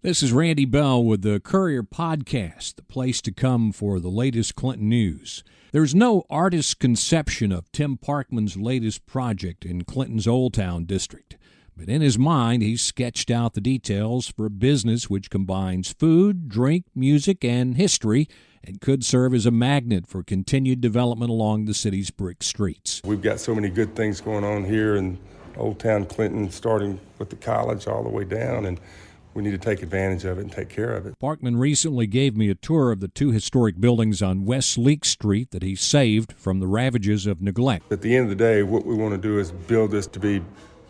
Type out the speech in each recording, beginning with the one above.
This is Randy Bell with the Courier podcast, the place to come for the latest Clinton news. There's no artist's conception of Tim Parkman's latest project in Clinton's Old Town district, but in his mind he's sketched out the details for a business which combines food, drink, music, and history, and could serve as a magnet for continued development along the city's brick streets. We've got so many good things going on here in Old Town Clinton, starting with the college all the way down, and we need to take advantage of it and take care of it. Parkman recently gave me a tour of the two historic buildings on West Leek Street that he saved from the ravages of neglect. At the end of the day, what we want to do is build this to be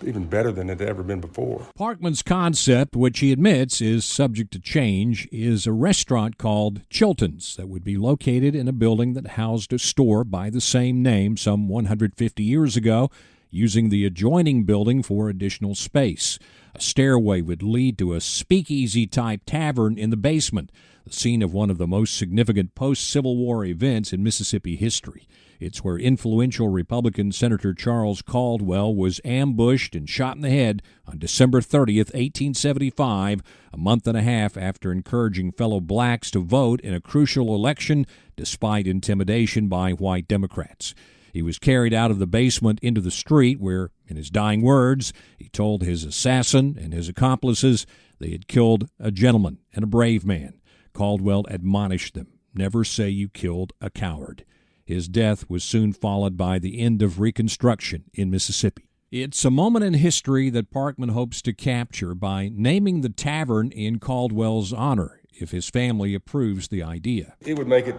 even better than it had ever been before. Parkman's concept, which he admits is subject to change, is a restaurant called Chilton's that would be located in a building that housed a store by the same name some 150 years ago, using the adjoining building for additional space. A stairway would lead to a speakeasy-type tavern in the basement, the scene of one of the most significant post-Civil War events in Mississippi history. It's where influential Republican Senator Charles Caldwell was ambushed and shot in the head on December 30th, 1875, a month and a half after encouraging fellow blacks to vote in a crucial election despite intimidation by white Democrats. He was carried out of the basement into the street where, in his dying words, he told his assassin and his accomplices they had killed a gentleman and a brave man. Caldwell admonished them, "Never say you killed a coward." His death was soon followed by the end of Reconstruction in Mississippi. It's a moment in history that Parkman hopes to capture by naming the tavern in Caldwell's honor, if his family approves the idea. It would make it,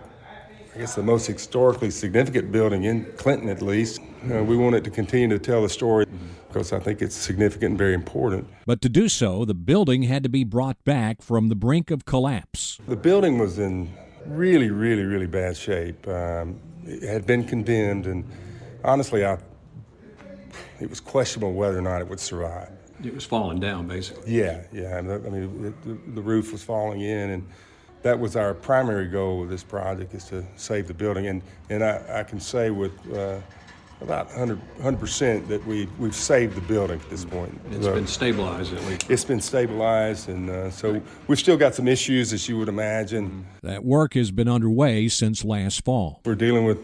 I guess, the most historically significant building in Clinton, at least. We want it to continue to tell the story because I think it's significant and very important. But to do so, the building had to be brought back from the brink of collapse. The building was in really bad shape. It had been condemned, and honestly, it was questionable whether or not it would survive. It was falling down, basically. Yeah. I mean, the roof was falling in, and that was our primary goal with this project, is to save the building. And I can say with about 100% that we've saved the building at this point. It's been stabilized, at least. It's been stabilized, and so we've still got some issues, as you would imagine. That work has been underway since last fall. We're dealing with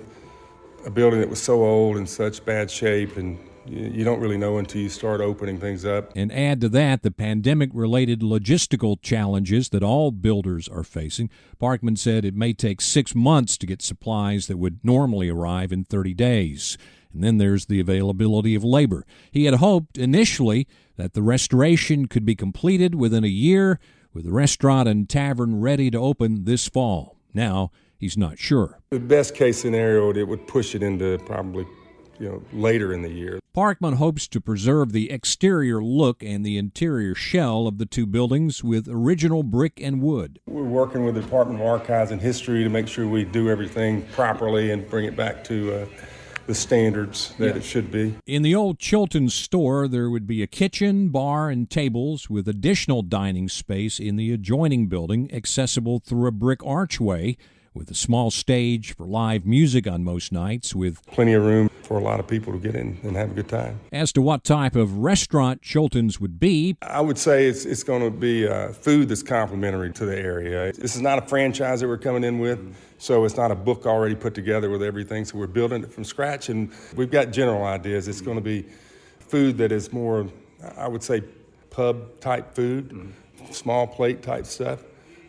a building that was so old and such bad shape, and you don't really know until you start opening things up. And add to that the pandemic-related logistical challenges that all builders are facing. Parkman said it may take 6 months to get supplies that would normally arrive in 30 days. And then there's the availability of labor. He had hoped initially that the restoration could be completed within a year, with the restaurant and tavern ready to open this fall. Now, he's not sure. The best case scenario, it would push it into probably later in the year. Parkman hopes to preserve the exterior look and the interior shell of the two buildings with original brick and wood. We're working with the Department of Archives and History to make sure we do everything properly and bring it back to the standards that it should be. In the old Chilton store, there would be a kitchen, bar, and tables with additional dining space in the adjoining building, accessible through a brick archway, with a small stage for live music on most nights, with plenty of room for a lot of people to get in and have a good time. As to what type of restaurant Chilton's would be, I would say it's going to be food that's complementary to the area. This is not a franchise that we're coming in with, so it's not a book already put together with everything, so we're building it from scratch, and we've got general ideas. It's going to be food that is more, I would say, pub-type food, small plate-type stuff.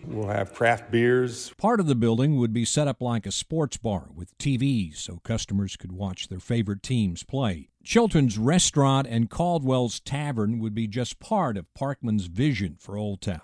We'll have craft beers. Part of the building would be set up like a sports bar with TVs so customers could watch their favorite teams play. Chilton's restaurant and Caldwell's tavern would be just part of Parkman's vision for Old Town.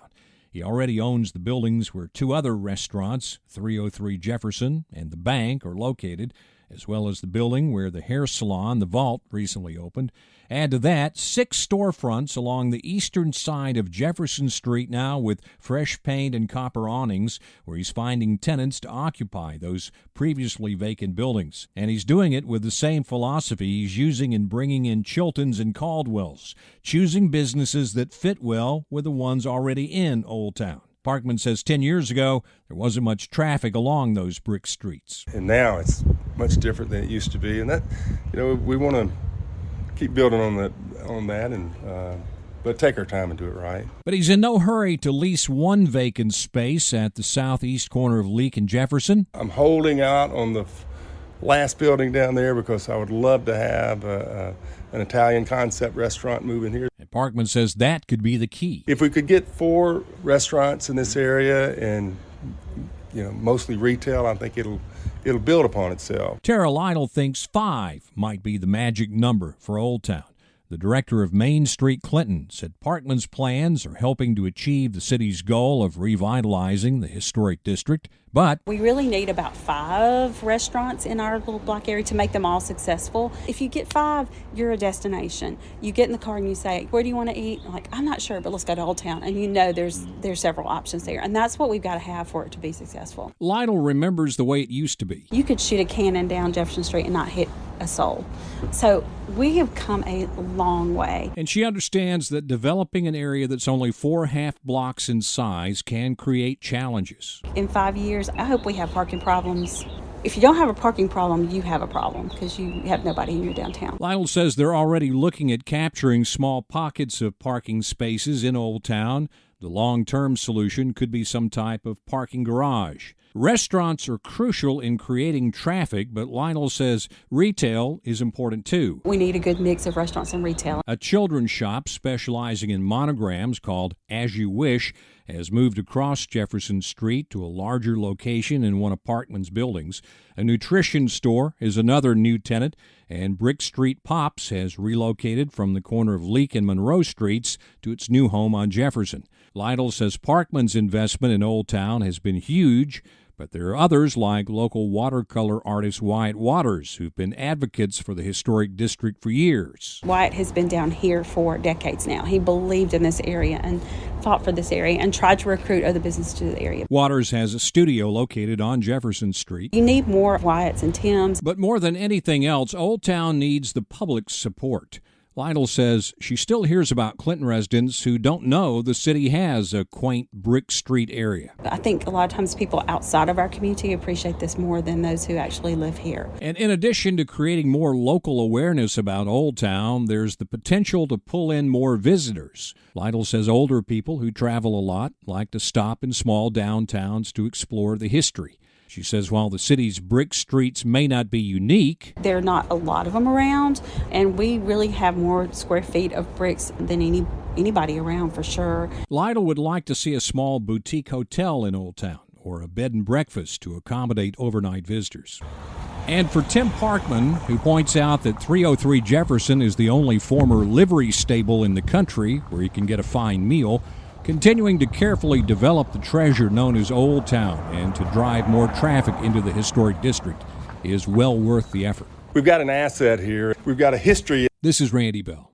He already owns the buildings where two other restaurants, 303 Jefferson and the Bank, are located, as well as the building where the hair salon, the Vault, recently opened. Add to that 6 storefronts along the eastern side of Jefferson Street now with fresh paint and copper awnings, where he's finding tenants to occupy those previously vacant buildings. And he's doing it with the same philosophy he's using in bringing in Chilton's and Caldwell's, choosing businesses that fit well with the ones already in Old Town. Parkman says 10 years ago, there wasn't much traffic along those brick streets. And now it's much different than it used to be. And that, we want to keep building on that, and but take our time and do it right. But he's in no hurry to lease one vacant space at the southeast corner of Leek and Jefferson. I'm holding out on the last building down there because I would love to have an Italian concept restaurant moving here. And Parkman says that could be the key. If we could get 4 restaurants in this area and mostly retail, I think it'll build upon itself. Tara Lytle thinks 5 might be the magic number for Old Town. The director of Main Street Clinton said Parkman's plans are helping to achieve the city's goal of revitalizing the historic district, but we really need about 5 restaurants in our little block area to make them all successful. If you get 5, you're a destination. You get in the car and you say, where do you want to eat? Like, I'm not sure, but let's go to Old Town. And there's several options there. And that's what we've got to have for it to be successful. Lytle remembers the way it used to be. You could shoot a cannon down Jefferson Street and not hit a soul. So we have come a long way. And she understands that developing an area that's only 4 half blocks in size can create challenges. In 5 years, I hope we have parking problems. If you don't have a parking problem, you have a problem because you have nobody in your downtown. Lytle says they're already looking at capturing small pockets of parking spaces in Old Town. The long-term solution could be some type of parking garage. Restaurants are crucial in creating traffic, but Lytle says retail is important too. We need a good mix of restaurants and retail. A children's shop specializing in monograms called As You Wish has moved across Jefferson Street to a larger location in one of Parkman's buildings. A nutrition store is another new tenant, and Brick Street Pops has relocated from the corner of Leek and Monroe Streets to its new home on Jefferson. Lytle says Parkman's investment in Old Town has been huge, but there are others like local watercolor artist Wyatt Waters who've been advocates for the historic district for years. Wyatt has been down here for decades now. He believed in this area and fought for this area and tried to recruit other businesses to the area. Waters has a studio located on Jefferson Street. You need more Wyatts and Tims. But more than anything else, Old Town needs the public's support. Lytle says she still hears about Clinton residents who don't know the city has a quaint Brick Street area. I think a lot of times people outside of our community appreciate this more than those who actually live here. And in addition to creating more local awareness about Old Town, there's the potential to pull in more visitors. Lytle says older people who travel a lot like to stop in small downtowns to explore the history. She says while the city's brick streets may not be unique, there are not a lot of them around, and we really have more square feet of bricks than anybody around for sure. Lytle would like to see a small boutique hotel in Old Town or a bed and breakfast to accommodate overnight visitors. And for Tim Parkman, who points out that 303 Jefferson is the only former livery stable in the country where you can get a fine meal, continuing to carefully develop the treasure known as Old Town and to drive more traffic into the historic district is well worth the effort. We've got an asset here. We've got a history. This is Randy Bell.